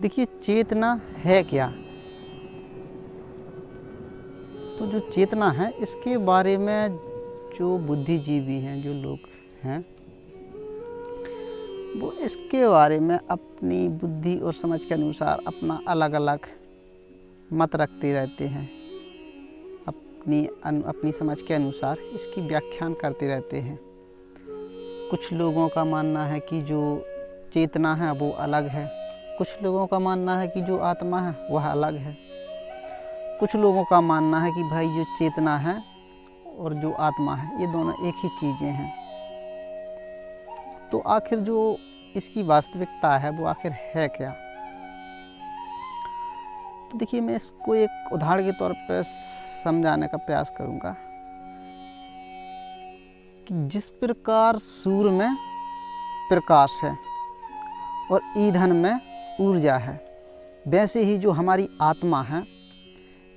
देखिए, चेतना है क्या? तो जो चेतना है इसके बारे में जो बुद्धिजीवी हैं, जो लोग हैं, वो इसके बारे में अपनी बुद्धि और समझ के अनुसार अपना अलग अलग मत रखते रहते हैं। अपनी समझ के अनुसार इसकी व्याख्यान करते रहते हैं। कुछ लोगों का मानना है कि जो चेतना है वो अलग है, कुछ लोगों का मानना है कि जो आत्मा है वह अलग है, कुछ लोगों का मानना है कि भाई जो चेतना है और जो आत्मा है ये दोनों एक ही चीज़ें हैं। तो आखिर जो इसकी वास्तविकता है वो आखिर है क्या? तो देखिए, मैं इसको एक उदाहरण के तौर पर समझाने का प्रयास करूँगा कि जिस प्रकार सूर्य में प्रकाश है और ईंधन में ऊर्जा है, वैसे ही जो हमारी आत्मा है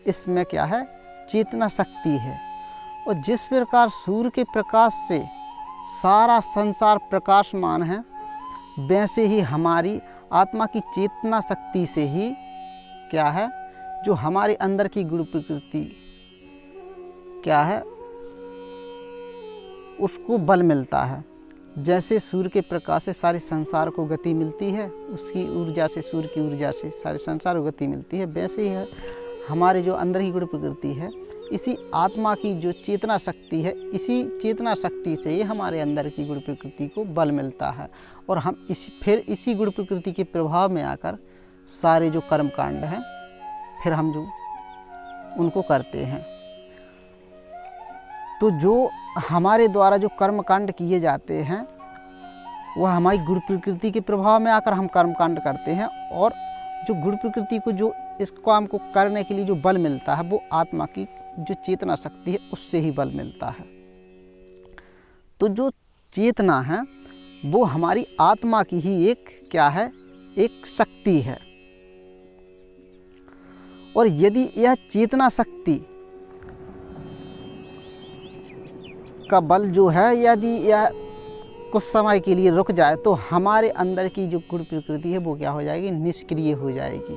इसमें क्या है? चेतना शक्ति है। और जिस प्रकार सूर्य के प्रकाश से सारा संसार प्रकाशमान है, वैसे ही हमारी आत्मा की चेतना शक्ति से ही क्या है? जो हमारे अंदर की गुण प्रकृति क्या है उसको बल मिलता है। जैसे सूर्य के प्रकाश से सारे संसार को गति मिलती है, उसकी ऊर्जा से, सूर्य की ऊर्जा से सारे संसार को गति मिलती है, वैसे ही है हमारे जो अंदर की गुण प्रकृति है, इसी आत्मा की जो चेतना शक्ति है, इसी चेतना शक्ति से ही हमारे अंदर की गुण प्रकृति को बल मिलता है। और हम फिर इसी गुण प्रकृति के प्रभाव में आकर सारे जो कर्म कांड हैं फिर हम जो उनको करते हैं। तो जो हमारे द्वारा जो कर्म कांड किए जाते हैं वह हमारी गुण प्रकृति के प्रभाव में आकर हम कर्म कांड करते हैं। और जो गुण प्रकृति को जो इस काम को करने के लिए जो बल मिलता है वो आत्मा की जो चेतना शक्ति है उससे ही बल मिलता है। तो जो चेतना है वो हमारी आत्मा की ही एक क्या है? एक शक्ति है। और यदि यह चेतना शक्ति का बल जो है, यदि यह कुछ समय के लिए रुक जाए तो हमारे अंदर की जो गुण प्रकृति है वो क्या हो जाएगी? निष्क्रिय हो जाएगी।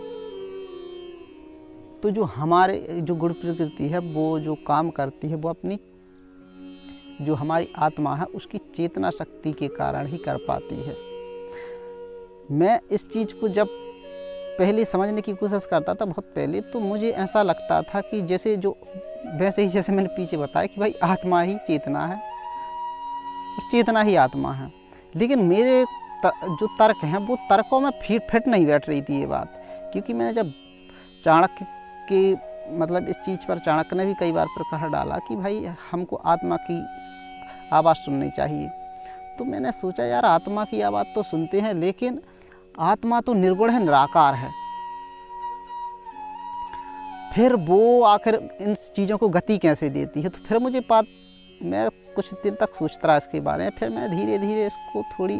तो जो हमारे जो गुण प्रकृति है वो जो काम करती है वो अपनी जो हमारी आत्मा है उसकी चेतना शक्ति के कारण ही कर पाती है। मैं इस चीज़ को जब पहले समझने की कोशिश करता था बहुत पहले, तो मुझे ऐसा लगता था कि जैसे मैंने पीछे बताया कि भाई आत्मा ही चेतना है और चेतना ही आत्मा है। लेकिन मेरे जो तर्क हैं वो तर्कों में फिट नहीं बैठ रही थी ये बात। क्योंकि मैंने जब चाणक्य के मतलब इस चीज़ पर चाणक्य ने भी कई बार प्रकाश डाला कि भाई हमको आत्मा की आवाज़ सुननी चाहिए, तो मैंने सोचा यार आत्मा की आवाज़ तो सुनते हैं, लेकिन आत्मा तो निर्गुण है, निराकार है। फिर वो आखिर इन चीज़ों को गति कैसे देती है? तो फिर मैं कुछ दिन तक सोचता रहा इसके बारे में। फिर मैं धीरे धीरे इसको थोड़ी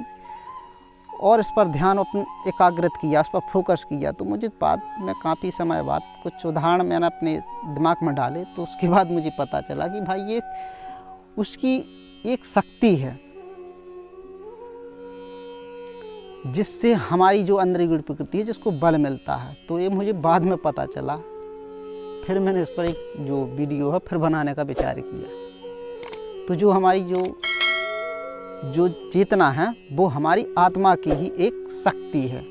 और इस पर ध्यान एकाग्रित किया, उस पर फोकस किया। तो मुझे बाद में काफ़ी समय बाद कुछ उदाहरण मैंने अपने दिमाग में डाले, तो उसके बाद मुझे पता चला कि भाई ये उसकी एक शक्ति है जिससे हमारी जो अंदर गुण प्रकृति है जिसको बल मिलता है। तो ये मुझे बाद में पता चला। फिर मैंने इस पर एक जो वीडियो है फिर बनाने का विचार किया। तो जो हमारी जो चेतना है वो हमारी आत्मा की ही एक शक्ति है।